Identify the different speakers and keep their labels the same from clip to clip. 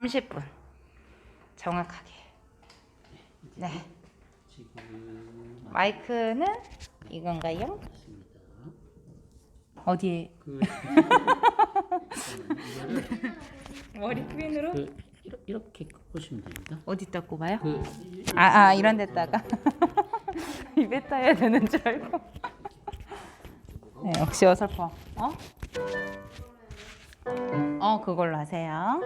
Speaker 1: 30분 정확하게. 네.
Speaker 2: 지금
Speaker 1: 마이크는 이건가요?
Speaker 2: 맞습니다.
Speaker 1: 어디에?
Speaker 2: 이거를
Speaker 1: 머리 핀으로?
Speaker 2: 이렇게 보시면 됩니다.
Speaker 1: 어디다 꼽아요?
Speaker 2: 그
Speaker 1: 이런 데다가 입에다 해야 되는 줄 알고. 네, 역시 어설퍼. 그걸로 하세요.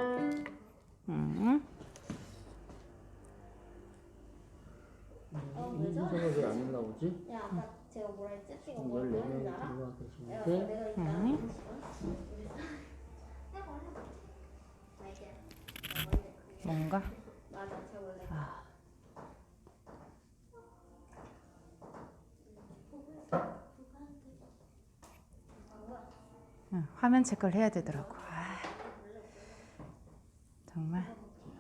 Speaker 2: 인수가 왜 안 올라오지?
Speaker 3: 야, 아까 제가 뭐라 했지? 지금 뭐
Speaker 2: 14명이
Speaker 3: 하는지 알아?
Speaker 2: 들어와
Speaker 3: 내가
Speaker 2: 계시는데
Speaker 3: 내가 일단 해봐. 이게 원래
Speaker 1: 뭔가?
Speaker 3: 맞아, 제가 원래
Speaker 1: 화면 체크를 해야 되더라고. 정말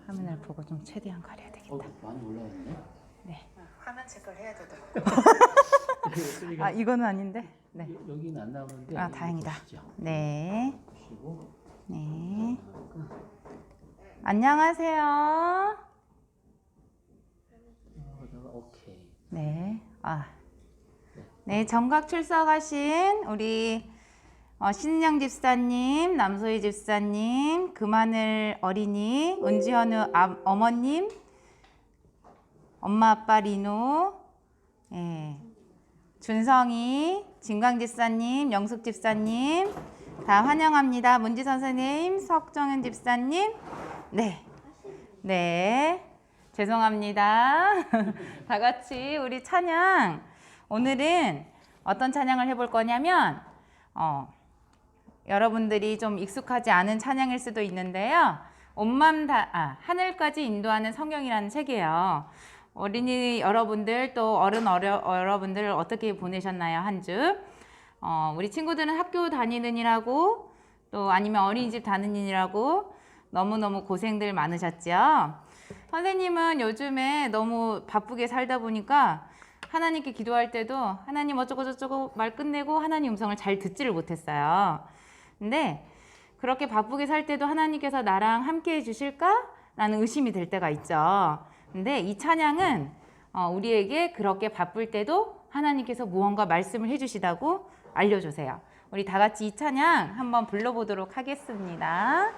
Speaker 1: 화면을 보고 좀 최대한 가려야 되겠다.
Speaker 2: 많이 올라왔네.
Speaker 1: 네, 화면 체크를 해야 되더라고.
Speaker 2: 그러니까
Speaker 1: 이거는 아닌데. 네.
Speaker 2: 여기는 안 나오는데
Speaker 1: 다행이다.
Speaker 2: 보시죠.
Speaker 1: 네.
Speaker 2: 보시고
Speaker 1: 네. 안녕하세요.
Speaker 2: 그다가 오케이.
Speaker 1: 네. 네, 정각 출석하신 우리 신인영 집사님, 남소희 집사님, 금하늘 어린이, 은지현우 어머님, 엄마 아빠 리노, 준성이, 진광 집사님, 영숙 집사님 다 환영합니다. 문지 선생님, 석정현 집사님, 네, 죄송합니다. 다 같이 우리 찬양, 오늘은 어떤 찬양을 해볼 거냐면 여러분들이 좀 익숙하지 않은 찬양일 수도 있는데요. 하늘까지 인도하는 성경이라는 책이에요. 어린이 여러분들 또 어른 여러분들 어떻게 보내셨나요? 한 주? 우리 친구들은 학교 다니느니라고 또 아니면 어린이집 다니느니라고 너무너무 고생들 많으셨죠? 선생님은 요즘에 너무 바쁘게 살다 보니까 하나님께 기도할 때도 하나님 어쩌고저쩌고 말 끝내고 하나님 음성을 잘 듣지를 못했어요. 근데 그렇게 바쁘게 살 때도 하나님께서 나랑 함께 해주실까? 라는 의심이 될 때가 있죠. 근데 이 찬양은 우리에게 그렇게 바쁠 때도 하나님께서 무언가 말씀을 해주시다고 알려주세요. 우리 다 같이 이 찬양 한번 불러보도록 하겠습니다.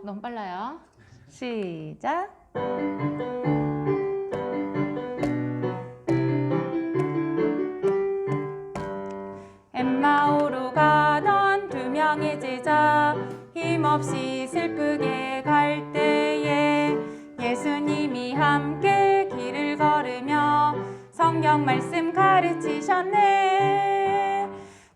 Speaker 1: 너무 빨라요. 시작. 엠마오로 가던 두 명의 제자 힘없이 슬프게 갈 때에 예수님이 함께 길을 걸으며 성경 말씀 가르치셨네.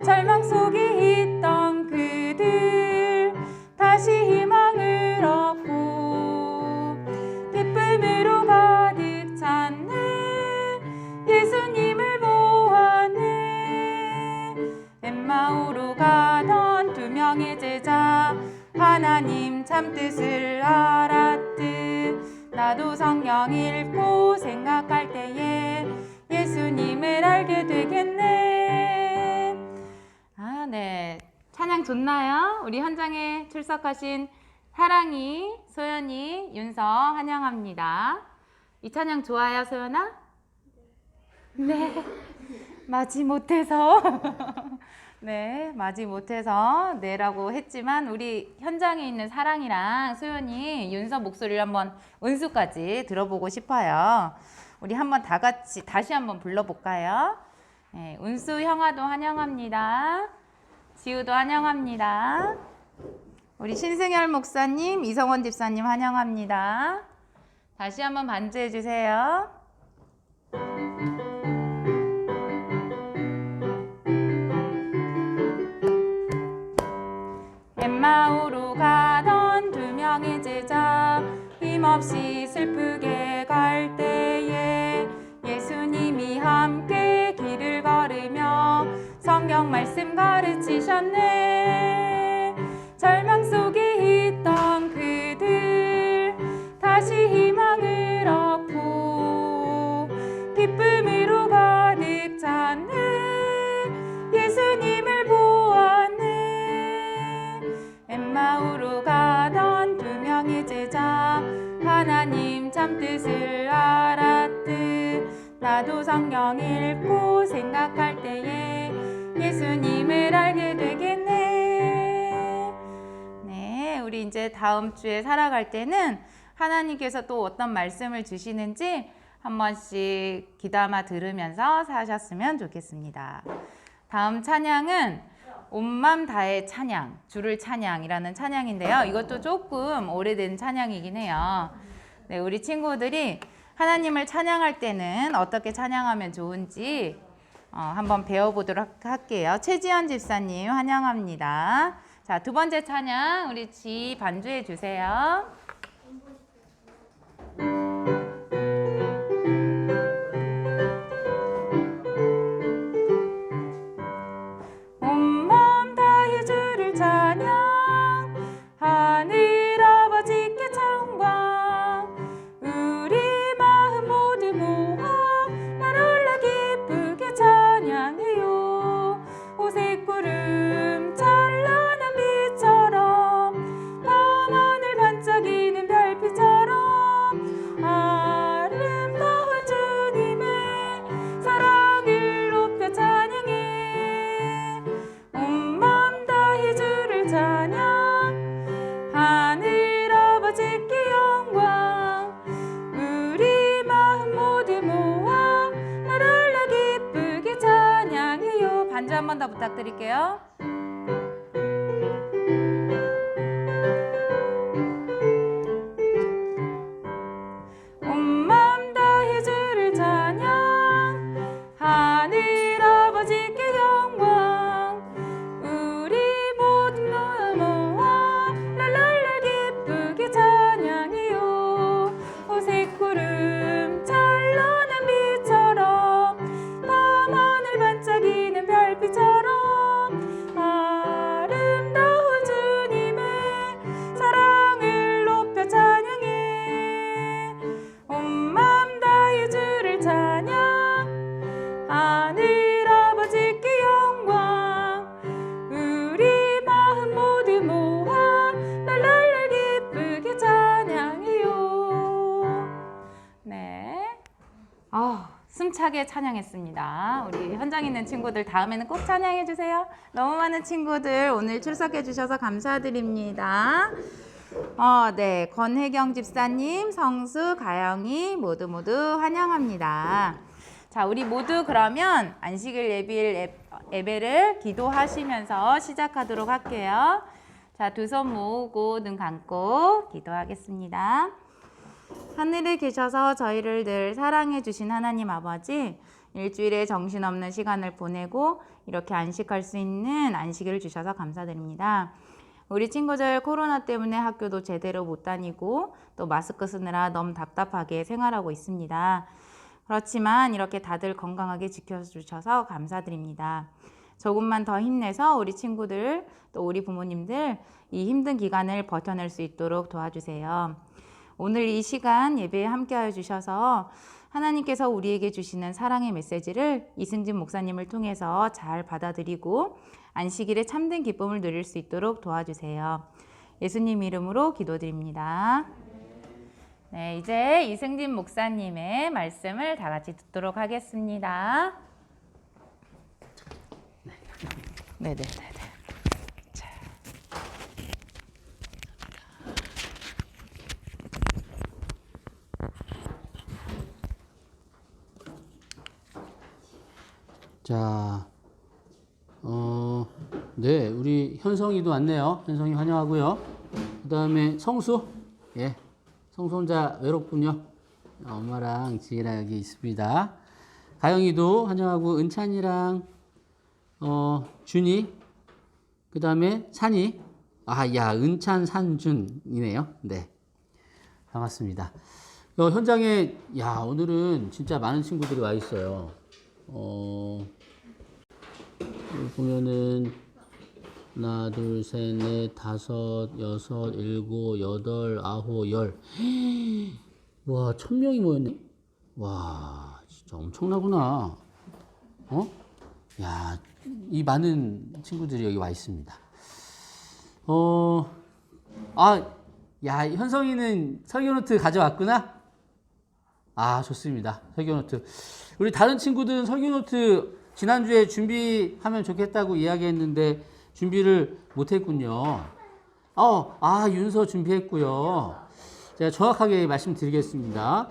Speaker 1: 절망 속에 있던 그들 다시 희망을 얻고 기쁨으로 가득 찼네. 예수님을 보았네. 엠마오로 가던 두 명의 제자 하나님 참 뜻을 알았듯 나도 성경 읽고 생각할 때에 예수님을 알게 되겠네. 네. 찬양 좋나요? 우리 현장에 출석하신 사랑이, 소연이, 윤서 환영합니다. 이 찬양 좋아요, 소연아? 네. 마지 못해서 네, 마지 못해서 네라고 했지만 우리 현장에 있는 사랑이랑 소연이 윤서 목소리를 한번 은수까지 들어보고 싶어요. 우리 한번 다 같이 다시 한번 불러볼까요? 네, 은수 형아도 환영합니다. 지우도 환영합니다. 우리 신승열 목사님, 이성원 집사님 환영합니다. 다시 한번 반주해 주세요. 엠마오로 가던 두 명의 제자 힘없이 슬프게 갈 때에 예수님이 함께 길을 걸으며 성경 말씀 가르치셨네. 절망 속에 있던 그들 다시 희망을 얻고 기쁨으로 가득 찼네. 예수님을 보았네. 참 뜻을 알았듯 나도 성경 읽고 생각할 때에 예수님을 알게 되겠네. 네, 우리 이제 다음 주에 살아갈 때는 하나님께서 또 어떤 말씀을 주시는지 한 번씩 귀담아 들으면서 사셨으면 좋겠습니다. 다음 찬양은 온맘 다해 찬양, 주를 찬양이라는 찬양인데요. 이것도 조금 오래된 찬양이긴 해요. 네, 우리 친구들이 하나님을 찬양할 때는 어떻게 찬양하면 좋은지 한번 배워보도록 할게요. 최지연 집사님 환영합니다. 자, 두 번째 찬양 우리 지 반주해 주세요. 온맘 다해 주를 찬양 하늘 아버지께 찬양 우리 마음 모두 모아 나를 올라 기쁘게 찬양해요. 오색 구름 찬란한 빛처럼 밤하늘 반짝이는 별빛처럼 아름다운 주님의 사랑을 높여 찬양해. 온맘 다해 주를 찬양 하늘 아버지께 영광 우리 마음 모두 모아 나를 올라 기쁘게 찬양해요. 반주 한 번 더 부탁드릴게요. 온맘 다해 주를 찬양 하늘 아버지께 영광 우리 모두 모아 랄랄라 기쁘게 찬양해요. 오색 구름 찬란한 빛처럼 밤하늘 반짝이는 별빛처럼 아름다운 주님의 사랑을 높여 찬양해. 온맘 다해 주를 찬양 하늘 아버지께 영광 우리 마음 모두 모아 랄랄라 기쁘게 찬양해요. 네. 숨차게 찬양했습니다. 우리 현장 있는 친구들 다음에는 꼭 찬양해 주세요. 너무 많은 친구들 오늘 출석해 주셔서 감사드립니다. 네, 권혜경 집사님, 성수, 가영이 모두 환영합니다. 자, 우리 모두 그러면 안식일 예배를 기도하시면서 시작하도록 할게요. 자, 두 손 모으고 눈 감고 기도하겠습니다. 하늘에 계셔서 저희를 늘 사랑해 주신 하나님 아버지, 일주일에 정신없는 시간을 보내고 이렇게 안식할 수 있는 안식일을 주셔서 감사드립니다. 우리 친구들 코로나 때문에 학교도 제대로 못 다니고 또 마스크 쓰느라 너무 답답하게 생활하고 있습니다. 그렇지만 이렇게 다들 건강하게 지켜주셔서 감사드립니다. 조금만 더 힘내서 우리 친구들 또 우리 부모님들 이 힘든 기간을 버텨낼 수 있도록 도와주세요. 오늘 이 시간 예배에 함께하여 주셔서 하나님께서 우리에게 주시는 사랑의 메시지를 이승진 목사님을 통해서 잘 받아들이고 안식일에 참된 기쁨을 누릴 수 있도록 도와주세요. 예수님 이름으로 기도드립니다. 네, 이제 이승진 목사님의 말씀을 다 같이 듣도록 하겠습니다. 네네네.
Speaker 2: 자, 네, 우리 현성이도 왔네요. 현성이 환영하고요. 그 다음에 성수, 예, 성수 혼자 외롭군요. 엄마랑 지혜랑 여기 있습니다. 가영이도 환영하고 은찬이랑 준이, 그 다음에 산이, 은찬 산준이네요. 네, 반갑습니다. 현장에 오늘은 진짜 많은 친구들이 와 있어요. 여기 보면은 하나, 둘, 셋, 넷, 다섯, 여섯, 일곱, 여덟, 아홉, 열. 와, 1000명이 모였네. 와, 진짜 엄청나구나. 이 많은 친구들이 여기 와 있습니다. 현성이는 설교 노트 가져왔구나. 아, 좋습니다. 설교노트. 우리 다른 친구들은 설교노트 지난주에 준비하면 좋겠다고 이야기했는데 준비를 못했군요. 윤서 준비했고요. 제가 정확하게 말씀드리겠습니다.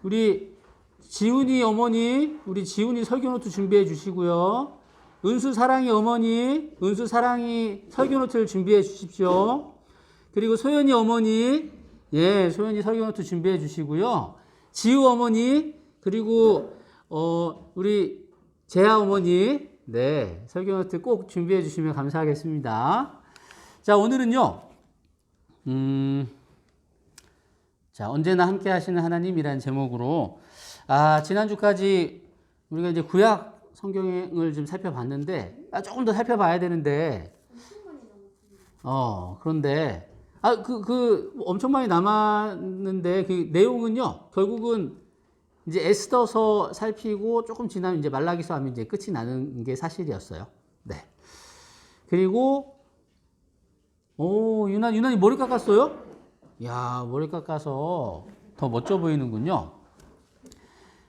Speaker 2: 우리 지훈이 어머니, 우리 지훈이 설교노트 준비해 주시고요. 은수 사랑이 어머니, 은수 사랑이 설교노트를 준비해 주십시오. 그리고 소연이 어머니, 예, 소연이 설교노트 준비해 주시고요. 지우 어머니, 그리고 우리 재아 어머니, 네, 설교노트 꼭 준비해 주시면 감사하겠습니다. 자, 오늘은요, 자, 언제나 함께 하시는 하나님이라는 제목으로, 지난주까지 우리가 이제 구약 성경을 좀 살펴봤는데, 조금 더 살펴봐야 되는데, 그런데, 엄청 많이 남았는데, 그 내용은요, 결국은 이제 에스더서 살피고 조금 지나면 이제 말라기서 하면 이제 끝이 나는 게 사실이었어요. 네. 그리고, 유난히 머리 깎았어요? 야, 머리 깎아서 더 멋져 보이는군요.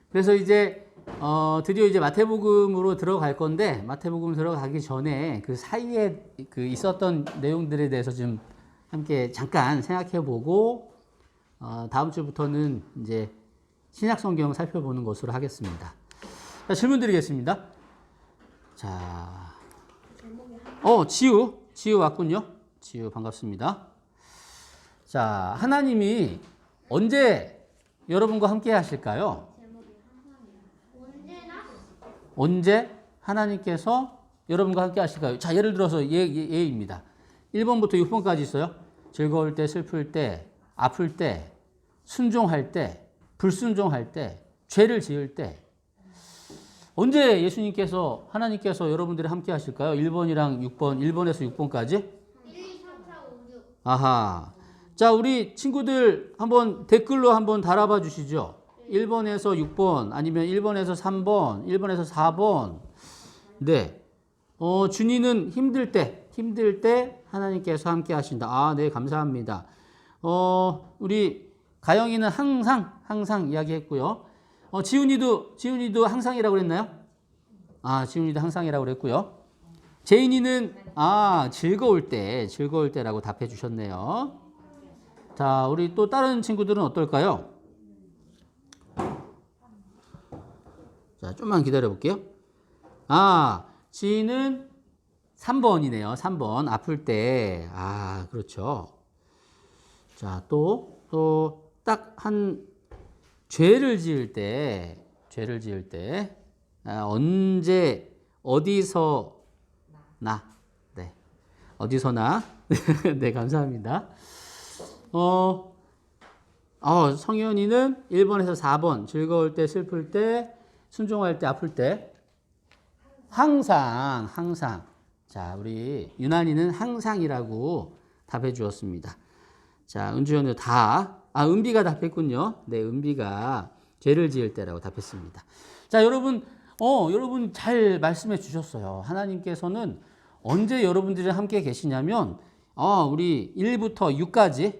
Speaker 2: 그래서 이제, 드디어 이제 마태복음으로 들어갈 건데, 마태복음 들어가기 전에 그 사이에 그 있었던 내용들에 대해서 좀 함께 잠깐 생각해 보고, 다음 주부터는 이제 신약 성경 살펴보는 것으로 하겠습니다. 자, 질문 드리겠습니다. 자, 지우 왔군요. 지우 반갑습니다. 자, 하나님이 언제 여러분과 함께 하실까요? 언제 하나님께서 여러분과 함께 하실까요? 자, 예를 들어서 예입니다. 1번부터 6번까지 있어요. 즐거울 때, 슬플 때, 아플 때, 순종할 때, 불순종할 때, 죄를 지을 때. 언제 예수님께서, 하나님께서 여러분들이 함께 하실까요? 1번이랑 6번, 1번에서 6번까지?
Speaker 3: 1, 2, 3, 4, 5, 6.
Speaker 2: 아하. 자, 우리 친구들 한번 댓글로 한번 달아봐 주시죠. 1번에서 6번, 아니면 1번에서 3번, 1번에서 4번. 네. 준이는 힘들 때 하나님께서 함께 하신다. 네, 감사합니다. 우리 가영이는 항상 이야기했고요. 지훈이도 항상이라고 그랬나요? 지훈이도 항상이라고 그랬고요. 제인이는, 즐거울 때라고 답해 주셨네요. 자, 우리 또 다른 친구들은 어떨까요? 자, 좀만 기다려 볼게요. 지인은 3번이네요. 3번. 아플 때. 그렇죠. 자, 딱 죄를 지을 때. 언제, 어디서, 네. 어디서나. 네, 감사합니다. 성현이는 1번에서 4번. 즐거울 때, 슬플 때, 순종할 때, 아플 때. 항상. 자, 우리 유난이는 항상이라고 답해 주었습니다. 자, 은주연도 은비가 답했군요. 네, 은비가 죄를 지을 때라고 답했습니다. 자, 여러분 잘 말씀해 주셨어요. 하나님께서는 언제 여러분들이 함께 계시냐면, 우리 1부터 6까지,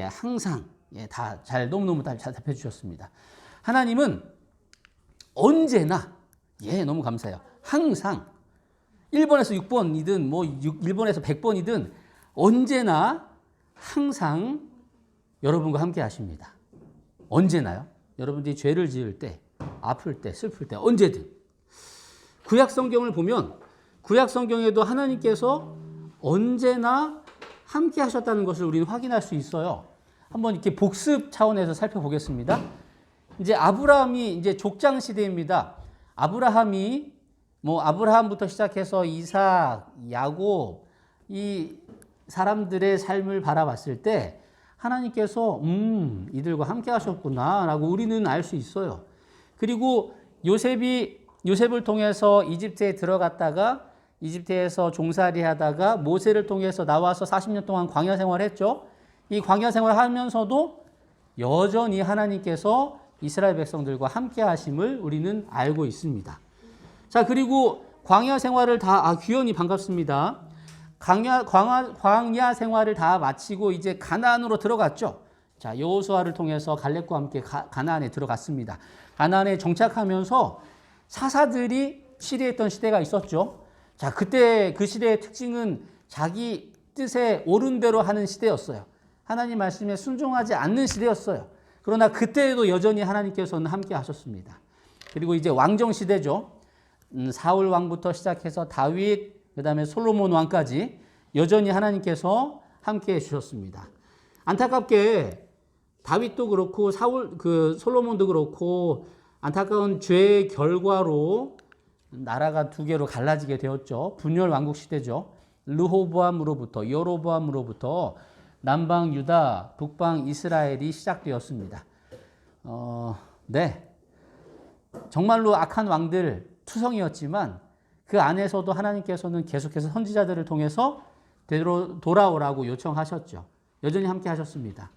Speaker 2: 항상, 다 너무너무 잘 답해 주셨습니다. 하나님은 언제나, 너무 감사해요. 항상, 1번에서 6번이든, 1번에서 100번이든, 언제나, 항상 여러분과 함께 하십니다. 언제나요? 여러분들이 죄를 지을 때, 아플 때, 슬플 때, 언제든. 구약 성경을 보면, 구약 성경에도 하나님께서 언제나 함께 하셨다는 것을 우리는 확인할 수 있어요. 한번 이렇게 복습 차원에서 살펴보겠습니다. 이제 아브라함이 이제 족장 시대입니다. 아브라함부터 시작해서 이삭, 야곱, 이 사람들의 삶을 바라봤을 때 하나님께서 이들과 함께 하셨구나라고 우리는 알 수 있어요. 그리고 요셉을 통해서 이집트에 들어갔다가 이집트에서 종살이 하다가 모세를 통해서 나와서 40년 동안 광야 생활했죠. 이 광야 생활하면서도 여전히 하나님께서 이스라엘 백성들과 함께 하심을 우리는 알고 있습니다. 자, 그리고 광야 생활을 귀연이 반갑습니다. 광야 생활을 다 마치고 이제 가나안으로 들어갔죠. 자, 여호수아를 통해서 갈렙과 함께 가나안에 들어갔습니다. 가나안에 정착하면서 사사들이 시대했던 시대가 있었죠. 자, 그때 그 시대의 특징은 자기 뜻에 옳은 대로 하는 시대였어요. 하나님 말씀에 순종하지 않는 시대였어요. 그러나 그때에도 여전히 하나님께서는 함께 하셨습니다. 그리고 이제 왕정 시대죠. 사울 왕부터 시작해서 다윗, 그다음에 솔로몬 왕까지 여전히 하나님께서 함께 해 주셨습니다. 안타깝게 다윗도 그렇고 솔로몬도 그렇고 안타까운 죄의 결과로 나라가 두 개로 갈라지게 되었죠. 분열 왕국 시대죠. 르호보암으로부터 여로보암으로부터 남방 유다, 북방 이스라엘이 시작되었습니다. 네, 정말로 악한 왕들 투성이었지만 그 안에서도 하나님께서는 계속해서 선지자들을 통해서 돌아오라고 요청하셨죠. 여전히 함께 하셨습니다.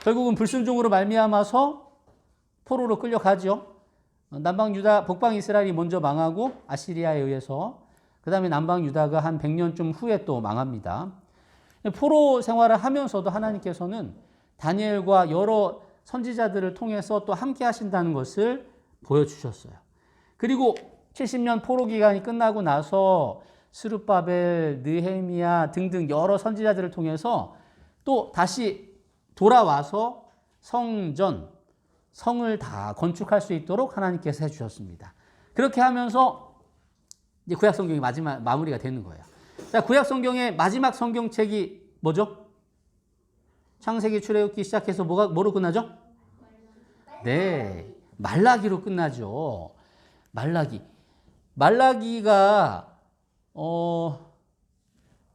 Speaker 2: 결국은 불순종으로 말미암아서 포로로 끌려가죠. 남방 유다, 북방 이스라엘이 먼저 망하고 아시리아에 의해서, 그 다음에 남방 유다가 한 100년쯤 후에 또 망합니다. 포로 생활을 하면서도 하나님께서는 다니엘과 여러 선지자들을 통해서 또 함께 하신다는 것을 보여주셨어요. 그리고 70년 포로 기간이 끝나고 나서 스룹바벨, 느헤미야 등등 여러 선지자들을 통해서 또 다시 돌아와서 성을 다 건축할 수 있도록 하나님께서 해주셨습니다. 그렇게 하면서 이제 구약 성경이 마무리가 되는 거예요. 자, 구약 성경의 마지막 성경책이 뭐죠? 창세기, 출애굽기 시작해서 뭐로 끝나죠? 네, 말라기로 끝나죠. 말라기가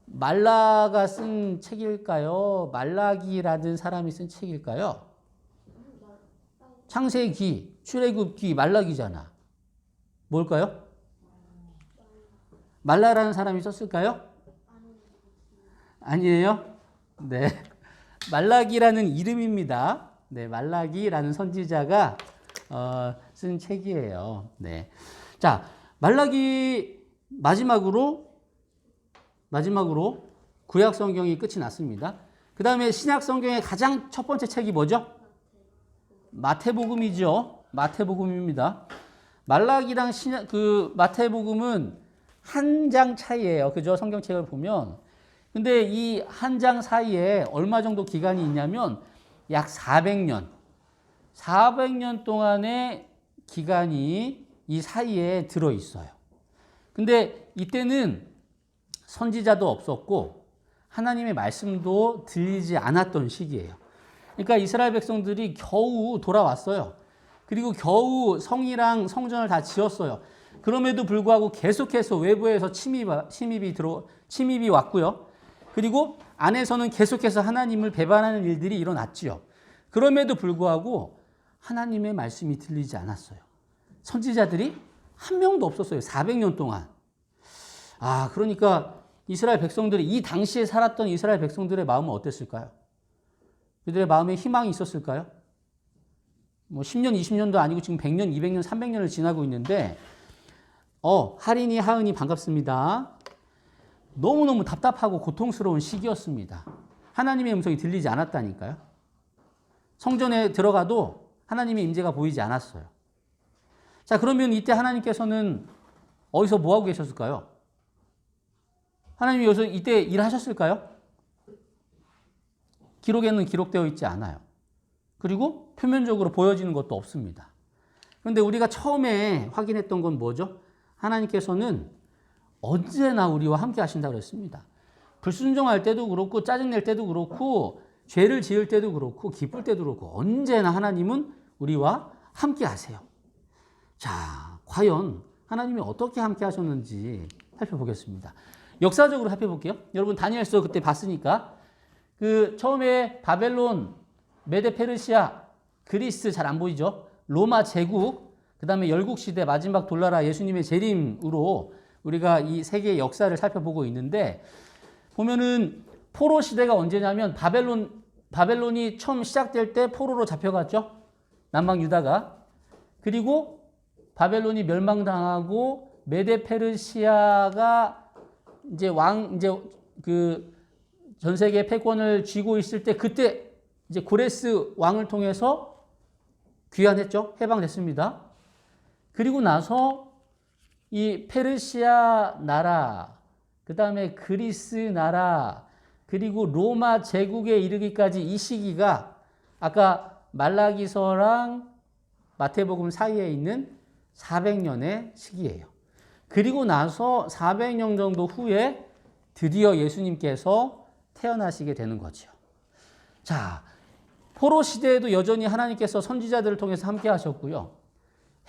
Speaker 2: 말라가 쓴 책일까요? 말라기라는 사람이 쓴 책일까요? 창세기, 출애굽기, 말라기잖아. 뭘까요? 말라라는 사람이 썼을까요? 아니에요? 네. 말라기라는 이름입니다. 네, 말라기라는 선지자가 쓴 책이에요. 네. 자, 말라기 마지막으로 구약 성경이 끝이 났습니다. 그 다음에 신약 성경의 가장 첫 번째 책이 뭐죠? 마태복음이죠. 마태복음입니다. 말라기랑 마태복음은 한 장 차이예요. 그죠? 성경책을 보면. 근데 이 한 장 사이에 얼마 정도 기간이 있냐면 약 400년. 400년 동안의 기간이 이 사이에 들어 있어요. 근데 이때는 선지자도 없었고 하나님의 말씀도 들리지 않았던 시기예요. 그러니까 이스라엘 백성들이 겨우 돌아왔어요. 그리고 겨우 성이랑 성전을 다 지었어요. 그럼에도 불구하고 계속해서 외부에서 침입이 왔고요. 그리고 안에서는 계속해서 하나님을 배반하는 일들이 일어났지요. 그럼에도 불구하고 하나님의 말씀이 들리지 않았어요. 선지자들이 한 명도 없었어요. 400년 동안. 그러니까 이스라엘 백성들이, 이 당시에 살았던 이스라엘 백성들의 마음은 어땠을까요? 그들의 마음에 희망이 있었을까요? 10년, 20년도 아니고 지금 100년, 200년, 300년을 지나고 있는데 하린이, 하은이 반갑습니다. 너무너무 답답하고 고통스러운 시기였습니다. 하나님의 음성이 들리지 않았다니까요. 성전에 들어가도 하나님의 임재가 보이지 않았어요. 자, 그러면 이때 하나님께서는 어디서 뭐하고 계셨을까요? 하나님이 여기서 이때 일하셨을까요? 기록에는 기록되어 있지 않아요. 그리고 표면적으로 보여지는 것도 없습니다. 그런데 우리가 처음에 확인했던 건 뭐죠? 하나님께서는 언제나 우리와 함께 하신다고 했습니다. 불순종할 때도 그렇고 짜증낼 때도 그렇고 죄를 지을 때도 그렇고 기쁠 때도 그렇고 언제나 하나님은 우리와 함께 하세요. 자, 과연 하나님이 어떻게 함께 하셨는지 살펴보겠습니다. 역사적으로 살펴볼게요. 여러분 다니엘서 그때 봤으니까 처음에 바벨론, 메데 페르시아, 그리스 잘 안 보이죠? 로마 제국, 그 다음에 열국시대 마지막 돌나라 예수님의 재림으로 우리가 이 세계의 역사를 살펴보고 있는데 보면은 포로 시대가 언제냐면 바벨론이 처음 시작될 때 포로로 잡혀갔죠. 남방 유다가. 그리고 바벨론이 멸망당하고 메데 페르시아가 이제 전 세계 패권을 쥐고 있을 때 그때 이제 고레스 왕을 통해서 귀환했죠. 해방됐습니다. 그리고 나서 이 페르시아 나라, 그 다음에 그리스 나라, 그리고 로마 제국에 이르기까지 이 시기가 아까 말라기서랑 마태복음 사이에 있는 400년의 시기예요. 그리고 나서 400년 정도 후에 드디어 예수님께서 태어나시게 되는 거죠. 자, 포로 시대에도 여전히 하나님께서 선지자들을 통해서 함께 하셨고요.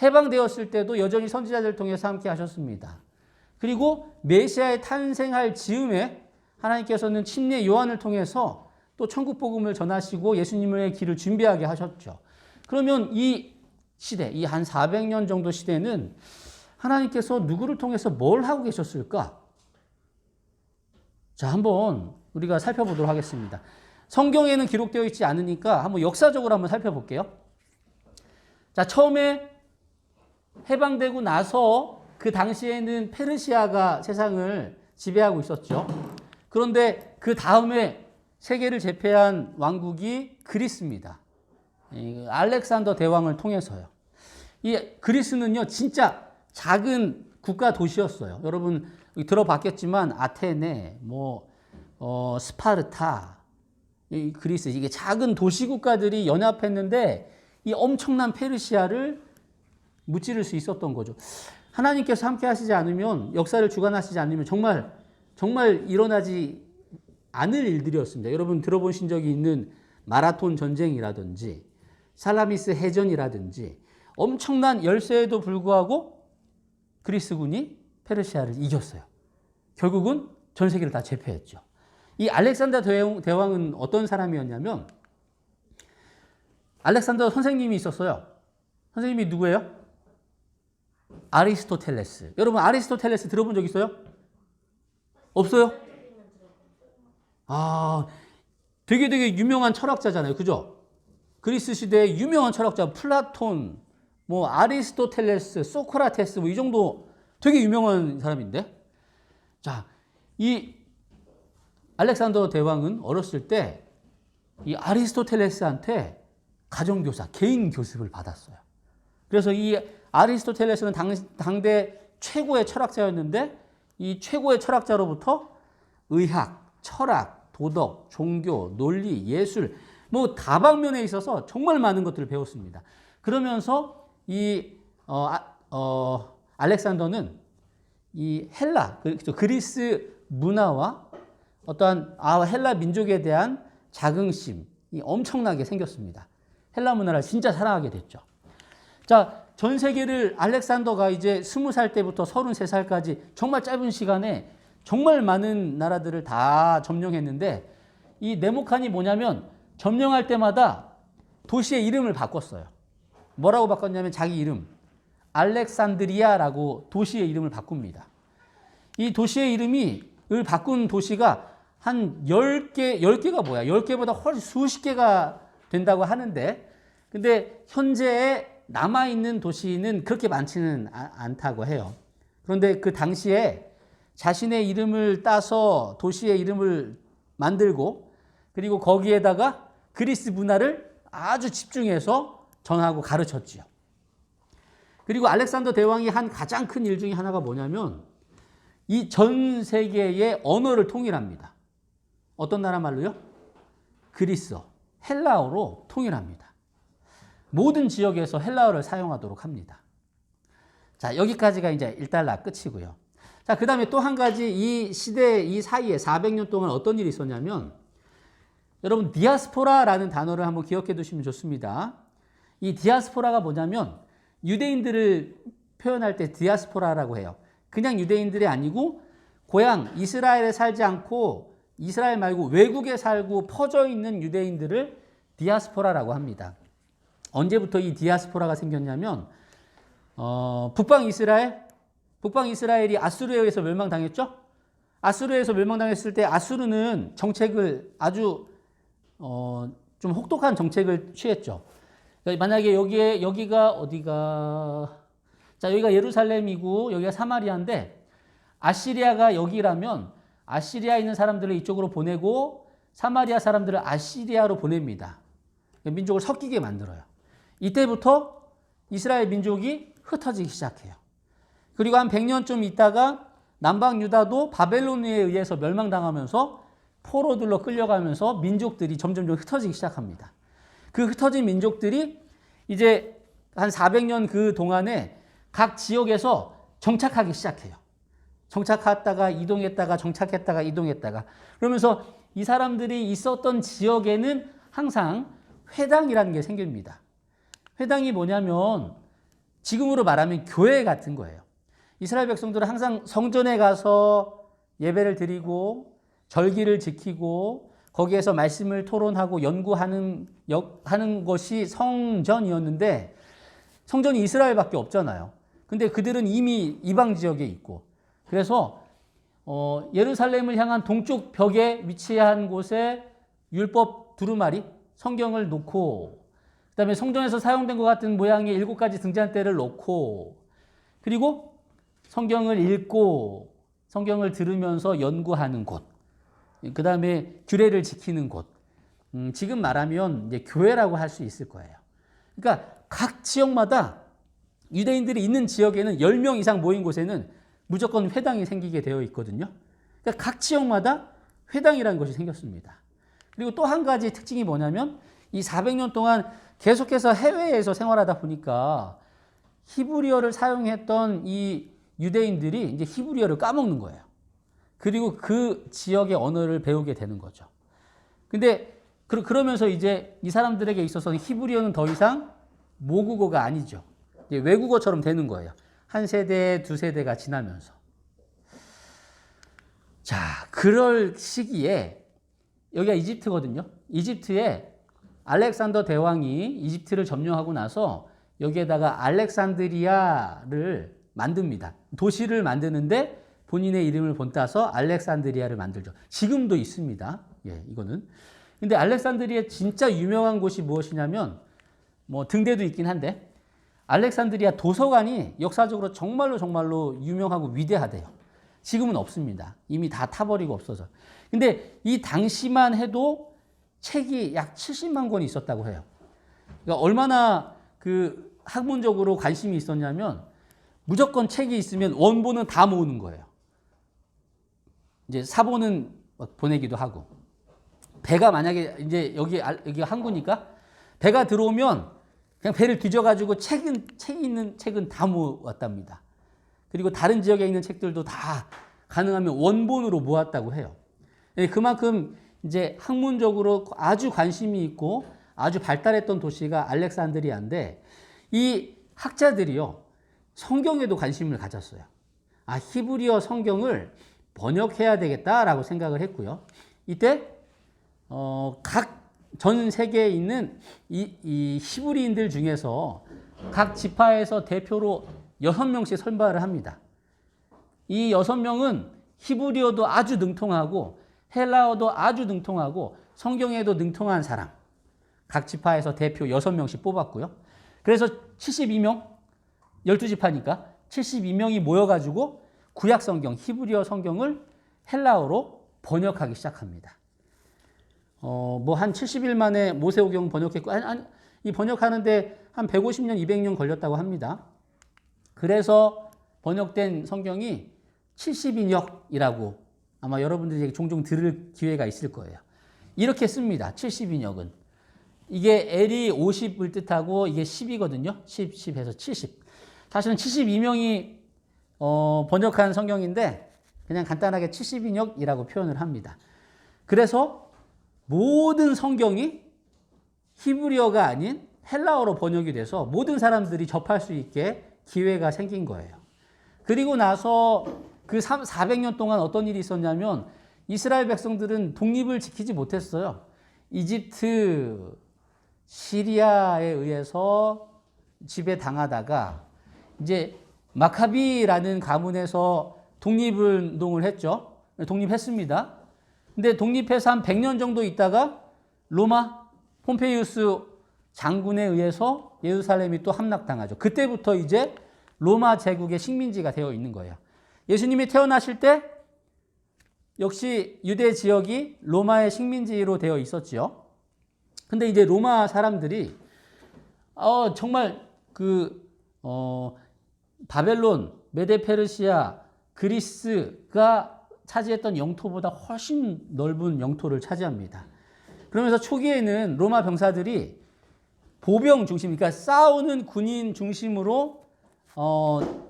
Speaker 2: 해방되었을 때도 여전히 선지자들을 통해서 함께 하셨습니다. 그리고 메시아의 탄생할 즈음에 하나님께서는 침례 요한을 통해서 또 천국 복음을 전하시고 예수님의 길을 준비하게 하셨죠. 그러면 이 시대, 이 한 400년 정도 시대는 하나님께서 누구를 통해서 뭘 하고 계셨을까? 자, 한번 우리가 살펴보도록 하겠습니다. 성경에는 기록되어 있지 않으니까 한번 역사적으로 한번 살펴볼게요. 자, 처음에 해방되고 나서 그 당시에는 페르시아가 세상을 지배하고 있었죠. 그런데 그 다음에 세계를 제패한 왕국이 그리스입니다. 알렉산더 대왕을 통해서요. 이 그리스는요, 진짜 작은 국가 도시였어요. 여러분 들어봤겠지만 아테네, 스파르타, 그리스, 이게 작은 도시 국가들이 연합했는데 이 엄청난 페르시아를 무찌를 수 있었던 거죠. 하나님께서 함께 하시지 않으면, 역사를 주관하시지 않으면 정말 일어나지 않을 일들이었습니다. 여러분 들어보신 적이 있는 마라톤 전쟁이라든지 살라미스 해전이라든지 엄청난 열세에도 불구하고 그리스군이 페르시아를 이겼어요. 결국은 전 세계를 다 제패했죠. 이 알렉산더 대왕은 어떤 사람이었냐면, 알렉산더 선생님이 있었어요. 선생님이 누구예요? 아리스토텔레스. 여러분 아리스토텔레스 들어본 적 있어요? 없어요? 되게 유명한 철학자잖아요. 그죠? 그리스 시대의 유명한 철학자 플라톤, 아리스토텔레스, 소크라테스 이 정도 되게 유명한 사람인데, 자, 이 알렉산더 대왕은 어렸을 때 이 아리스토텔레스한테 가정교사, 개인 교습을 받았어요. 그래서 이 아리스토텔레스는 당대 최고의 철학자였는데 이 최고의 철학자로부터 의학, 철학, 도덕, 종교, 논리, 예술 다방면에 있어서 정말 많은 것들을 배웠습니다. 그러면서 이 알렉산더는 이 헬라, 그리스 문화와 어떠한 헬라 민족에 대한 자긍심이 엄청나게 생겼습니다. 헬라 문화를 진짜 사랑하게 됐죠. 자, 전 세계를 알렉산더가 이제 20살 때부터 33살까지 정말 짧은 시간에 정말 많은 나라들을 다 점령했는데, 이 네모칸이 뭐냐면 점령할 때마다 도시의 이름을 바꿨어요. 뭐라고 바꿨냐면 자기 이름 알렉산드리아라고 도시의 이름을 바꿉니다. 이 도시의 이름을 바꾼 도시가 한 10개가 뭐야? 10개보다 훨씬 수십 개가 된다고 하는데, 근데 현재에 남아있는 도시는 그렇게 많지는 않다고 해요. 그런데 그 당시에 자신의 이름을 따서 도시의 이름을 만들고, 그리고 거기에다가 그리스 문화를 아주 집중해서 전하고 가르쳤지요. 그리고 알렉산더 대왕이 한 가장 큰 일 중에 하나가 뭐냐면 이 전 세계의 언어를 통일합니다. 어떤 나라 말로요? 그리스어, 헬라어로 통일합니다. 모든 지역에서 헬라어를 사용하도록 합니다. 자, 여기까지가 이제 일단락 끝이고요. 자, 그 다음에 또 한 가지 이 시대, 이 사이에 400년 동안 어떤 일이 있었냐면, 여러분 디아스포라라는 단어를 한번 기억해 두시면 좋습니다. 이 디아스포라가 뭐냐면 유대인들을 표현할 때 디아스포라라고 해요. 그냥 유대인들이 아니고 고향 이스라엘에 살지 않고 이스라엘 말고 외국에 살고 퍼져 있는 유대인들을 디아스포라라고 합니다. 언제부터 이 디아스포라가 생겼냐면 북방 이스라엘이 아수르에 의해서 멸망당했죠. 아수르에서 멸망당했을 때 아수르는 정책을 아주 좀 혹독한 정책을 취했죠. 만약에 여기가 어디가, 자, 여기가 예루살렘이고 여기가 사마리아인데, 아시리아가 여기라면 아시리아에 있는 사람들을 이쪽으로 보내고 사마리아 사람들을 아시리아로 보냅니다. 민족을 섞이게 만들어요. 이때부터 이스라엘 민족이 흩어지기 시작해요. 그리고 한 100년쯤 있다가 남방 유다도 바벨론에 의해서 멸망당하면서 포로들로 끌려가면서 민족들이 점점 흩어지기 시작합니다. 그 흩어진 민족들이 이제 한 400년 그 동안에 각 지역에서 정착하기 시작해요. 정착했다가 이동했다가 정착했다가 이동했다가 그러면서 이 사람들이 있었던 지역에는 항상 회당이라는 게 생깁니다. 회당이 뭐냐면 지금으로 말하면 교회 같은 거예요. 이스라엘 백성들은 항상 성전에 가서 예배를 드리고 절기를 지키고 거기에서 말씀을 토론하고 연구하는 하는 것이 성전이었는데 성전이 이스라엘밖에 없잖아요. 근데 그들은 이미 이방 지역에 있고 그래서 예루살렘을 향한 동쪽 벽에 위치한 곳에 율법 두루마리 성경을 놓고 그다음에 성전에서 사용된 것 같은 모양의 7가지 등잔대를 놓고 그리고 성경을 읽고 성경을 들으면서 연구하는 곳 그다음에 규례를 지키는 곳 지금 말하면 이제 교회라고 할 수 있을 거예요. 그러니까 각 지역마다 유대인들이 있는 지역에는 10명 이상 모인 곳에는 무조건 회당이 생기게 되어 있거든요. 그러니까 각 지역마다 회당이라는 것이 생겼습니다. 그리고 또 한 가지 특징이 뭐냐면 이 400년 동안 계속해서 해외에서 생활하다 보니까 히브리어를 사용했던 이 유대인들이 이제 히브리어를 까먹는 거예요. 그리고 그 지역의 언어를 배우게 되는 거죠. 근데 그러면서 이제 이 사람들에게 있어서는 히브리어는 더 이상 모국어가 아니죠. 이제 외국어처럼 되는 거예요. 한 세대, 두 세대가 지나면서. 자, 그럴 시기에 여기가 이집트거든요. 이집트에 알렉산더 대왕이 이집트를 점령하고 나서 여기에다가 알렉산드리아를 만듭니다. 도시를 만드는데 본인의 이름을 본따서 알렉산드리아를 만들죠. 지금도 있습니다. 예, 이거는. 근데 알렉산드리아 진짜 유명한 곳이 무엇이냐면 뭐 등대도 있긴 한데 알렉산드리아 도서관이 역사적으로 정말로 유명하고 위대하대요. 지금은 없습니다. 이미 다 타버리고 없어서. 근데 이 당시만 해도 책이 약 70만 권이 있었다고 해요. 그러니까 얼마나 그 학문적으로 관심이 있었냐면 무조건 책이 있으면 원본은 다 모으는 거예요. 이제 사본은 보내기도 하고. 배가 만약에 이제 여기 항구니까 배가 들어오면 그냥 배를 뒤져가지고 책 있는 책은 다 모았답니다. 그리고 다른 지역에 있는 책들도 다 가능하면 원본으로 모았다고 해요. 그만큼 이제 학문적으로 아주 관심이 있고 아주 발달했던 도시가 알렉산드리아인데 이 학자들이요 성경에도 관심을 가졌어요. 아, 히브리어 성경을 번역해야 되겠다라고 생각을 했고요. 이때 각 전 세계에 있는 이 히브리인들 중에서 각 지파에서 대표로 6명씩 선발을 합니다. 이 6명은 히브리어도 아주 능통하고 헬라어도 아주 능통하고 성경에도 능통한 사람. 각 지파에서 대표 6명씩 뽑았고요. 그래서 72명, 12지파니까 72명이 모여가지고 구약 성경, 히브리어 성경을 헬라어로 번역하기 시작합니다. 뭐 한 70일 만에 모세오경 번역했고, 이 번역하는데 한 150년, 200년 걸렸다고 합니다. 그래서 번역된 성경이 70인역이라고 아마 여러분들이 종종 들을 기회가 있을 거예요. 이렇게 씁니다. 70인역은. 이게 L이 50을 뜻하고 이게 10이거든요. 10 해서 70. 사실은 72명이 번역한 성경인데 그냥 간단하게 70인역이라고 표현을 합니다. 그래서 모든 성경이 히브리어가 아닌 헬라어로 번역이 돼서 모든 사람들이 접할 수 있게 기회가 생긴 거예요. 그리고 나서 그 400년 동안 어떤 일이 있었냐면 이스라엘 백성들은 독립을 지키지 못했어요. 이집트, 시리아에 의해서 지배당하다가 이제 마카비라는 가문에서 독립운동을 했죠. 독립했습니다. 근데 독립해서 한 100년 정도 있다가 로마 폼페이우스 장군에 의해서 예루살렘이 또 함락당하죠. 그때부터 이제 로마 제국의 식민지가 되어 있는 거예요. 예수님이 태어나실 때 역시 유대 지역이 로마의 식민지로 되어 있었지요. 근데 이제 로마 사람들이 정말 바벨론, 메데페르시아, 그리스가 차지했던 영토보다 훨씬 넓은 영토를 차지합니다. 그러면서 초기에는 로마 병사들이 보병 중심, 그러니까 싸우는 군인 중심으로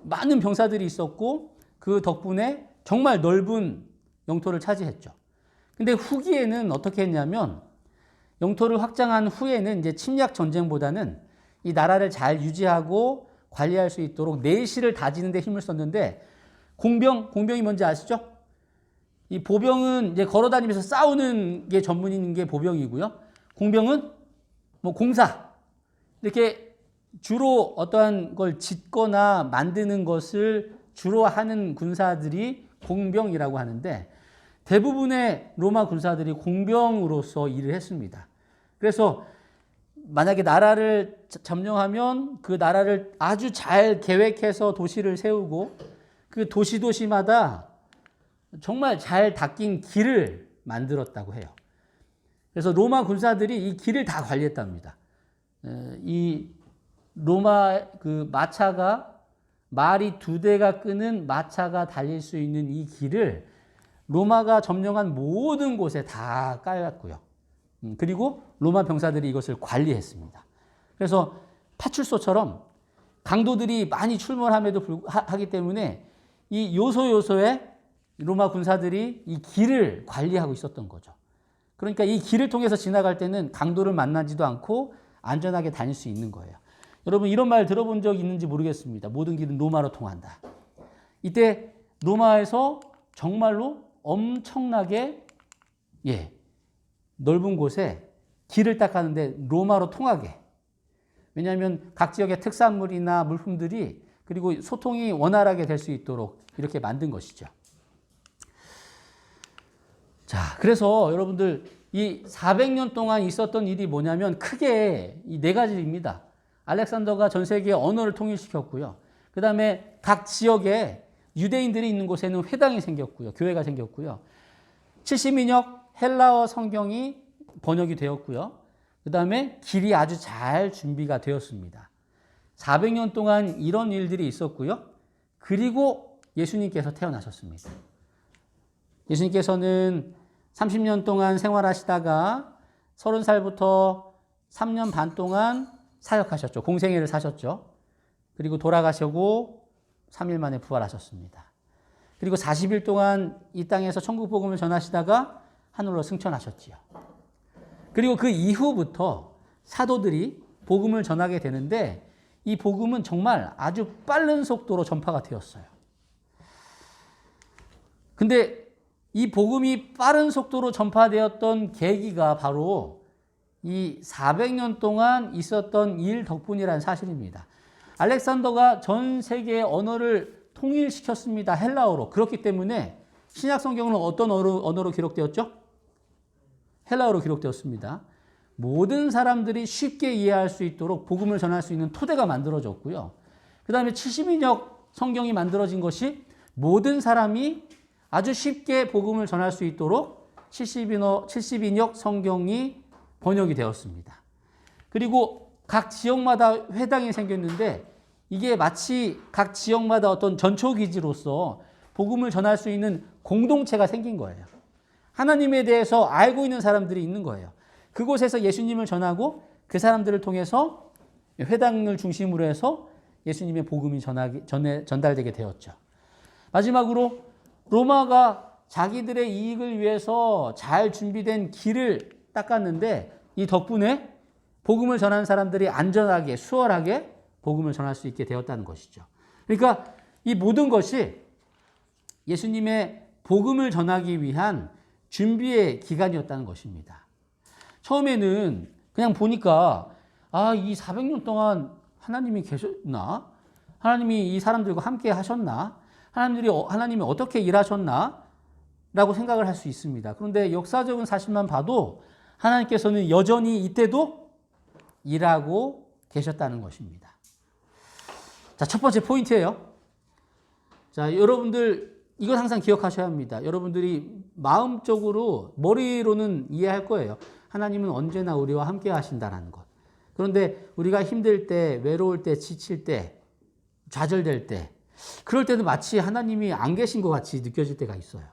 Speaker 2: 많은 병사들이 있었고 그 덕분에 정말 넓은 영토를 차지했죠. 근데 후기에는 어떻게 했냐면 영토를 확장한 후에는 이제 침략 전쟁보다는 이 나라를 잘 유지하고 관리할 수 있도록 내실을 다지는 데 힘을 썼는데 공병이 뭔지 아시죠? 이 보병은 이제 걸어 다니면서 싸우는 게 전문인 게 보병이고요. 공병은 뭐 공사 이렇게 주로 어떠한 걸 짓거나 만드는 것을 주로 하는 군사들이 공병이라고 하는데 대부분의 로마 군사들이 공병으로서 일을 했습니다. 그래서 만약에 나라를 점령하면 그 나라를 아주 잘 계획해서 도시를 세우고 그 도시마다 정말 잘 닦인 길을 만들었다고 해요. 그래서 로마 군사들이 이 길을 다 관리했답니다. 이 로마 그 마차가 말이 2대가 끄는 마차가 달릴 수 있는 이 길을 로마가 점령한 모든 곳에 다 깔았고요. 그리고 로마 병사들이 이것을 관리했습니다. 그래서 파출소처럼 강도들이 많이 출몰함에도 하기 때문에 이 요소요소에 로마 군사들이 이 길을 관리하고 있었던 거죠. 그러니까 이 길을 통해서 지나갈 때는 강도를 만나지도 않고 안전하게 다닐 수 있는 거예요. 여러분 이런 말 들어본 적 있는지 모르겠습니다. 모든 길은 로마로 통한다. 이때 로마에서 정말로 엄청나게 넓은 곳에 길을 닦았는데 로마로 통하게. 왜냐하면 각 지역의 특산물이나 물품들이 그리고 소통이 원활하게 될 수 있도록 이렇게 만든 것이죠. 자, 그래서 여러분들 이 400년 동안 있었던 일이 뭐냐면 크게 이 4가지입니다. 알렉산더가 전 세계의 언어를 통일시켰고요. 그 다음에 각 지역에 유대인들이 있는 곳에는 회당이 생겼고요. 교회가 생겼고요. 70인역 헬라어 성경이 번역이 되었고요. 그 다음에 길이 아주 잘 준비가 되었습니다. 400년 동안 이런 일들이 있었고요. 그리고 예수님께서 태어나셨습니다. 예수님께서는 30년 동안 생활하시다가 30살부터 3년 반 동안 사역하셨죠. 공생애를 사셨죠. 그리고 돌아가시고 3일 만에 부활하셨습니다. 그리고 40일 동안 이 땅에서 천국 복음을 전하시다가 하늘로 승천하셨지요. 그리고 그 이후부터 사도들이 복음을 전하게 되는데 이 복음은 정말 아주 빠른 속도로 전파가 되었어요. 근데 이 복음이 빠른 속도로 전파되었던 계기가 바로 이 400년 동안 있었던 일 덕분이라는 사실입니다. 알렉산더가 전 세계의 언어를 통일시켰습니다. 헬라어로. 그렇기 때문에 신약 성경은 어떤 언어로 기록되었죠? 헬라어로 기록되었습니다. 모든 사람들이 쉽게 이해할 수 있도록 복음을 전할 수 있는 토대가 만들어졌고요. 그 다음에 70인역 성경이 만들어진 것이 모든 사람이 아주 쉽게 복음을 전할 수 있도록 70인역 성경이 번역이 되었습니다. 그리고 각 지역마다 회당이 생겼는데 이게 마치 각 지역마다 어떤 전초기지로서 복음을 전할 수 있는 공동체가 생긴 거예요. 하나님에 대해서 알고 있는 사람들이 있는 거예요. 그곳에서 예수님을 전하고 그 사람들을 통해서 회당을 중심으로 해서 예수님의 복음이 전달되게 되었죠. 마지막으로 로마가 자기들의 이익을 위해서 잘 준비된 길을 닦았는데 이 덕분에 복음을 전하는 사람들이 안전하게 수월하게 복음을 전할 수 있게 되었다는 것이죠. 그러니까 이 모든 것이 예수님의 복음을 전하기 위한 준비의 기간이었다는 것입니다. 처음에는 그냥 보니까 이 400년 동안 하나님이 계셨나? 하나님이 이 사람들과 함께 하셨나? 하나님이 어떻게 일하셨나? 라고 생각을 할 수 있습니다. 그런데 역사적인 사실만 봐도 하나님께서는 여전히 이때도 일하고 계셨다는 것입니다. 자, 첫 번째 포인트예요. 자, 여러분들 이걸 항상 기억하셔야 합니다. 여러분들이 마음적으로 머리로는 이해할 거예요. 하나님은 언제나 우리와 함께 하신다라는 것. 그런데 우리가 힘들 때, 외로울 때, 지칠 때, 좌절될 때, 그럴 때는 마치 하나님이 안 계신 것 같이 느껴질 때가 있어요.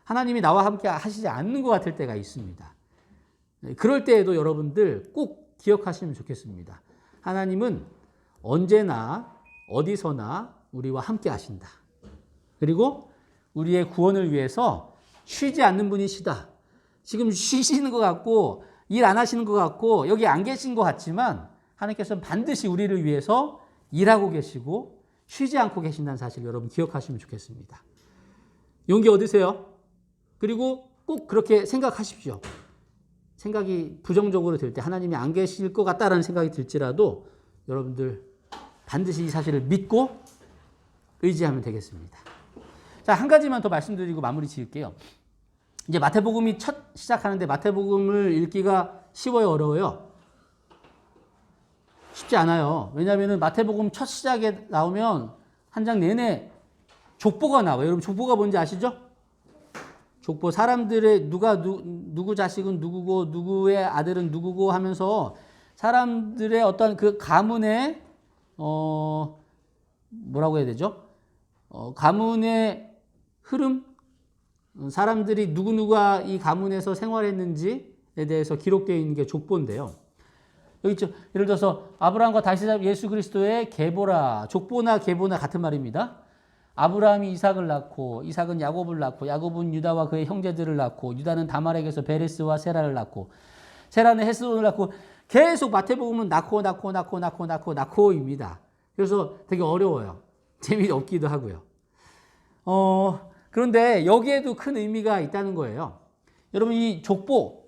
Speaker 2: 하나님이 나와 함께 하시지 않는 것 같을 때가 있습니다. 그럴 때에도 여러분들 꼭 기억하시면 좋겠습니다. 하나님은 언제나 어디서나 우리와 함께 하신다. 그리고 우리의 구원을 위해서 쉬지 않는 분이시다. 지금 쉬시는 것 같고 일 안 하시는 것 같고 여기 안 계신 것 같지만 하나님께서는 반드시 우리를 위해서 일하고 계시고 쉬지 않고 계신다는 사실 여러분 기억하시면 좋겠습니다. 용기 얻으세요. 그리고 꼭 그렇게 생각하십시오. 생각이 부정적으로 들 때 하나님이 안 계실 것 같다라는 생각이 들지라도 여러분들 반드시 이 사실을 믿고 의지하면 되겠습니다. 자, 한 가지만 더 말씀드리고 마무리 지을게요. 이제 마태복음이 첫 시작하는데 마태복음을 읽기가 쉬워요, 어려워요? 쉽지 않아요. 왜냐하면 마태복음 첫 시작에 나오면 한 장 내내 족보가 나와요. 여러분 족보가 뭔지 아시죠? 족보, 사람들의 누구 자식은 누구고 누구의 아들은 누구고 하면서 사람들의 어떤 그 가문의 뭐라고 해야 되죠? 가문의 흐름, 사람들이 누구누가 이 가문에서 생활했는지에 대해서 기록되어 있는 게 족보인데요. 여기 있죠. 예를 들어서 아브라함과 다시 예수 그리스도의 계보라, 족보나 계보나 같은 말입니다. 아브라함이 이삭을 낳고 이삭은 야곱을 낳고 야곱은 유다와 그의 형제들을 낳고 유다는 다말에게서 베레스와 세라를 낳고 세라는 헤스론을 낳고 계속 마태복음은 낳고입니다. 그래서 되게 어려워요. 재미없기도 하고요. 그런데 여기에도 큰 의미가 있다는 거예요. 여러분 이 족보,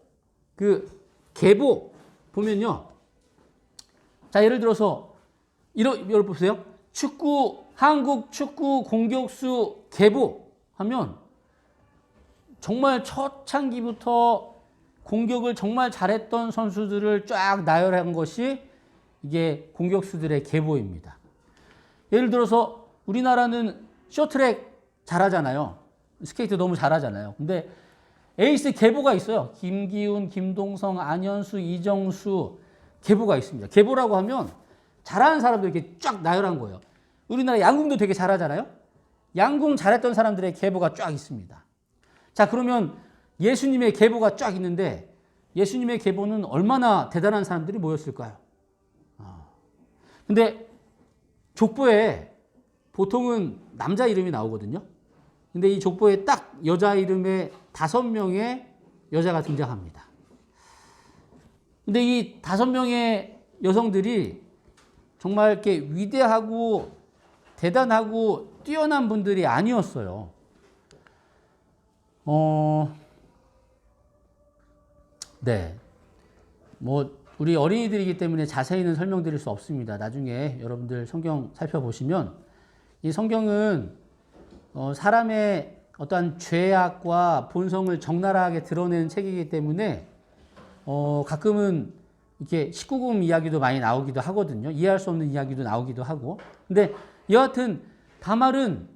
Speaker 2: 그 계보 보면요. 자, 예를 들어서 여러분 보세요. 한국 축구 공격수 계보 하면 정말 초창기부터 공격을 정말 잘했던 선수들을 쫙 나열한 것이 이게 공격수들의 계보입니다. 예를 들어서 우리나라는 쇼트트랙 잘하잖아요. 스케이트 너무 잘하잖아요. 근데 에이스 계보가 있어요. 김기훈, 김동성, 안현수, 이정수 계보가 있습니다. 계보라고 하면 잘하는 사람들 이렇게 쫙 나열한 거예요. 우리나라 양궁도 되게 잘하잖아요. 양궁 잘했던 사람들의 계보가 쫙 있습니다. 자, 그러면 예수님의 계보가 쫙 있는데 예수님의 계보는 얼마나 대단한 사람들이 모였을까요? 근데 족보에 보통은 남자 이름이 나오거든요. 근데 이 족보에 딱 여자 이름에 5명의 여자가 등장합니다. 근데 이 5명의 여성들이 정말 이렇게 위대하고 대단하고 뛰어난 분들이 아니었어요. 네. 우리 어린이들이기 때문에 자세히는 설명드릴 수 없습니다. 나중에 여러분들 성경 살펴보시면 이 성경은 사람의 어떠한 죄악과 본성을 적나라하게 드러내는 책이기 때문에 가끔은 이렇게 19금 이야기도 많이 나오기도 하거든요. 이해할 수 없는 이야기도 나오기도 하고. 근데 여하튼 다말은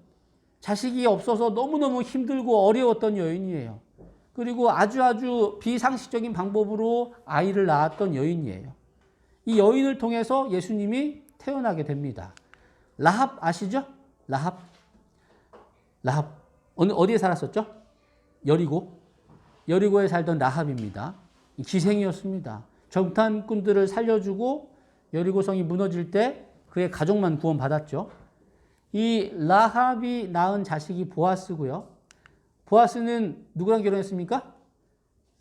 Speaker 2: 자식이 없어서 너무너무 힘들고 어려웠던 여인이에요. 그리고 아주 비상식적인 방법으로 아이를 낳았던 여인이에요. 이 여인을 통해서 예수님이 태어나게 됩니다. 라합 아시죠? 라합. 어디에 살았었죠? 여리고에 살던 라합입니다. 기생이었습니다. 정탐꾼들을 살려주고 여리고성이 무너질 때 그의 가족만 구원받았죠. 이 라합이 낳은 자식이 보아스고요. 보아스는 누구랑 결혼했습니까?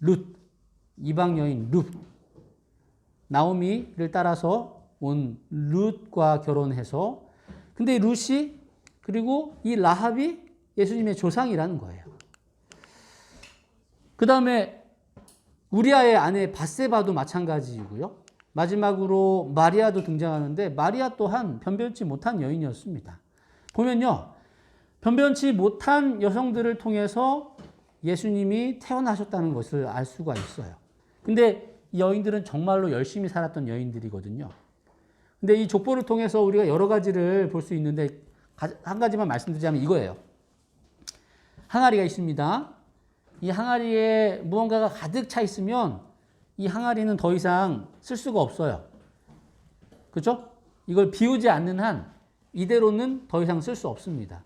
Speaker 2: 룻, 이방 여인 룻. 나오미를 따라서 온 룻과 결혼해서, 근데 룻이 그리고 이 라합이 예수님의 조상이라는 거예요. 그 다음에 우리아의 아내 바세바도 마찬가지이고요. 마지막으로 마리아도 등장하는데 마리아 또한 변변치 못한 여인이었습니다. 보면요. 변변치 못한 여성들을 통해서 예수님이 태어나셨다는 것을 알 수가 있어요. 근데 이 여인들은 정말로 열심히 살았던 여인들이거든요. 근데 이 족보를 통해서 우리가 여러 가지를 볼 수 있는데 한 가지만 말씀드리자면 이거예요. 항아리가 있습니다. 이 항아리에 무언가가 가득 차 있으면 이 항아리는 더 이상 쓸 수가 없어요. 그렇죠? 이걸 비우지 않는 한 이대로는 더 이상 쓸 수 없습니다.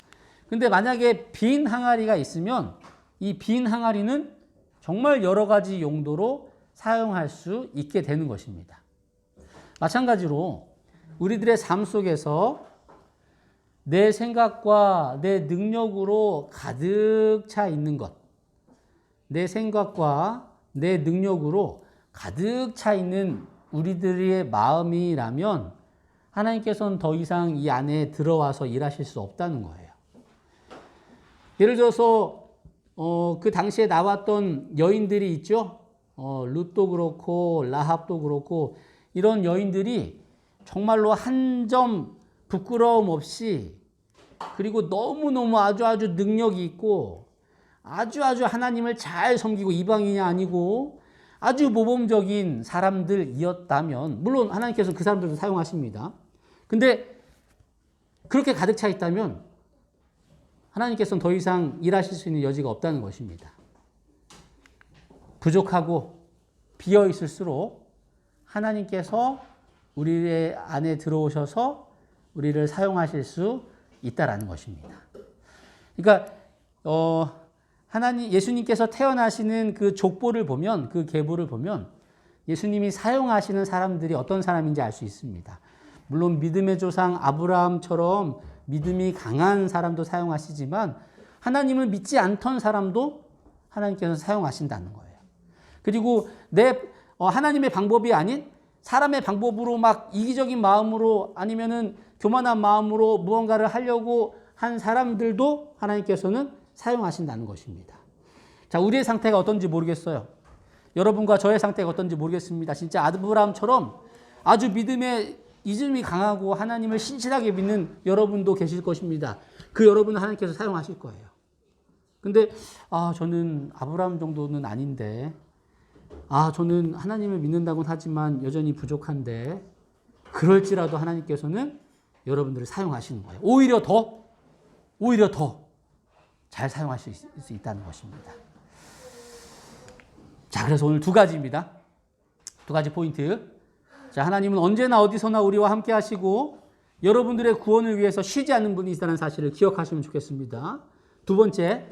Speaker 2: 근데 만약에 빈 항아리가 있으면 이 빈 항아리는 정말 여러 가지 용도로 사용할 수 있게 되는 것입니다. 마찬가지로 우리들의 삶 속에서 내 생각과 내 능력으로 가득 차 있는 것, 내 생각과 내 능력으로 가득 차 있는 우리들의 마음이라면 하나님께서는 더 이상 이 안에 들어와서 일하실 수 없다는 거예요. 예를 들어서 그 당시에 나왔던 여인들이 있죠. 룻도 그렇고 라합도 그렇고 이런 여인들이 정말로 한 점 부끄러움 없이 그리고 너무너무 아주 능력이 있고 아주 하나님을 잘 섬기고 이방인이 아니고 아주 모범적인 사람들이었다면 물론 하나님께서 그 사람들도 사용하십니다. 근데 그렇게 가득 차 있다면 하나님께서는 더 이상 일하실 수 있는 여지가 없다는 것입니다. 부족하고 비어 있을수록 하나님께서 우리의 안에 들어오셔서 우리를 사용하실 수 있다라는 것입니다. 그러니까 예수님께서 태어나시는 그 족보를 보면 그 계보를 보면 예수님이 사용하시는 사람들이 어떤 사람인지 알 수 있습니다. 물론 믿음의 조상 아브라함처럼 믿음이 강한 사람도 사용하시지만 하나님을 믿지 않던 사람도 하나님께서 사용하신다는 거예요. 그리고 하나님의 방법이 아닌 사람의 방법으로 막 이기적인 마음으로 아니면은 교만한 마음으로 무언가를 하려고 한 사람들도 하나님께서는 사용하신다는 것입니다. 자, 우리의 상태가 어떤지 모르겠어요. 여러분과 저의 상태가 어떤지 모르겠습니다. 진짜 아브라함처럼 아주 믿음이 강하고 하나님을 신실하게 믿는 여러분도 계실 것입니다. 그 여러분은 하나님께서 사용하실 거예요. 근데 저는 아브라함 정도는 아닌데 저는 하나님을 믿는다고는 하지만 여전히 부족한데 그럴지라도 하나님께서는 여러분들을 사용하시는 거예요. 오히려 더 잘 사용하실 수 있다는 것입니다. 자, 그래서 오늘 두 가지입니다. 두 가지 포인트. 자, 하나님은 언제나 어디서나 우리와 함께 하시고 여러분들의 구원을 위해서 쉬지 않는 분이 있다는 사실을 기억하시면 좋겠습니다. 두 번째,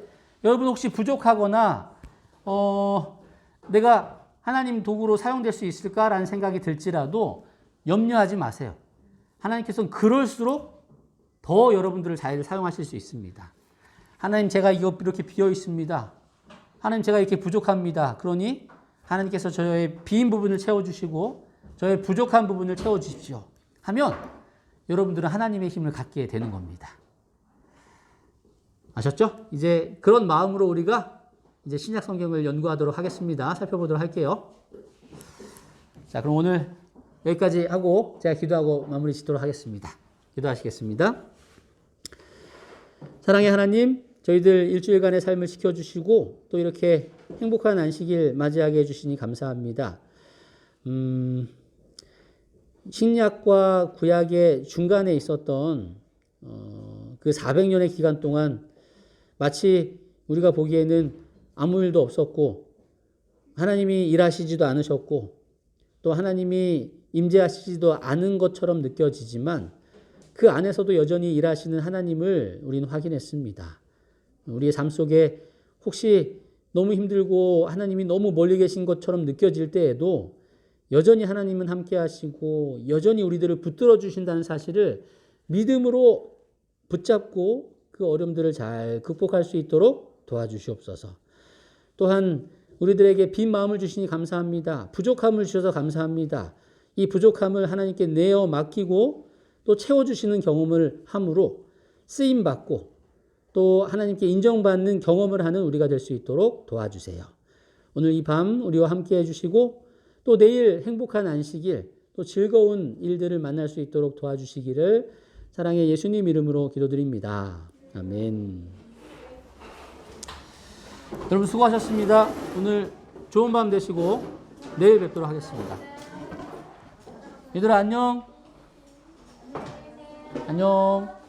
Speaker 2: 여러분 혹시 부족하거나 내가 하나님 도구로 사용될 수 있을까라는 생각이 들지라도 염려하지 마세요. 하나님께서는 그럴수록 더 여러분들을 잘 사용하실 수 있습니다. 하나님, 제가 이렇게 비어 있습니다. 하나님, 제가 이렇게 부족합니다. 그러니 하나님께서 저의 빈 부분을 채워주시고 저의 부족한 부분을 채워주십시오 하면 여러분들은 하나님의 힘을 갖게 되는 겁니다. 아셨죠? 이제 그런 마음으로 우리가 이제 신약 성경을 연구하도록 하겠습니다. 살펴보도록 할게요. 자, 그럼 오늘 여기까지 하고 제가 기도하고 마무리 짓도록 하겠습니다. 기도하시겠습니다. 사랑의 하나님, 저희들 일주일간의 삶을 지켜주시고 또 이렇게 행복한 안식일 맞이하게 해주시니 감사합니다. 신약과 구약의 중간에 있었던 그 400년의 기간 동안 마치 우리가 보기에는 아무 일도 없었고 하나님이 일하시지도 않으셨고 또 하나님이 임재하시지도 않은 것처럼 느껴지지만 그 안에서도 여전히 일하시는 하나님을 우리는 확인했습니다. 우리의 삶 속에 혹시 너무 힘들고 하나님이 너무 멀리 계신 것처럼 느껴질 때에도 여전히 하나님은 함께 하시고 여전히 우리들을 붙들어 주신다는 사실을 믿음으로 붙잡고 그 어려움들을 잘 극복할 수 있도록 도와주시옵소서. 또한 우리들에게 빈 마음을 주시니 감사합니다. 부족함을 주셔서 감사합니다. 이 부족함을 하나님께 내어 맡기고 또 채워주시는 경험을 함으로 쓰임받고 또 하나님께 인정받는 경험을 하는 우리가 될 수 있도록 도와주세요. 오늘 이 밤 우리와 함께 해주시고 또 내일 행복한 안식일 또 즐거운 일들을 만날 수 있도록 도와주시기를 사랑의 예수님 이름으로 기도드립니다. 아멘. 여러분 수고하셨습니다. 오늘 좋은 밤 되시고 내일 뵙도록 하겠습니다. 얘들아 안녕. 안녕.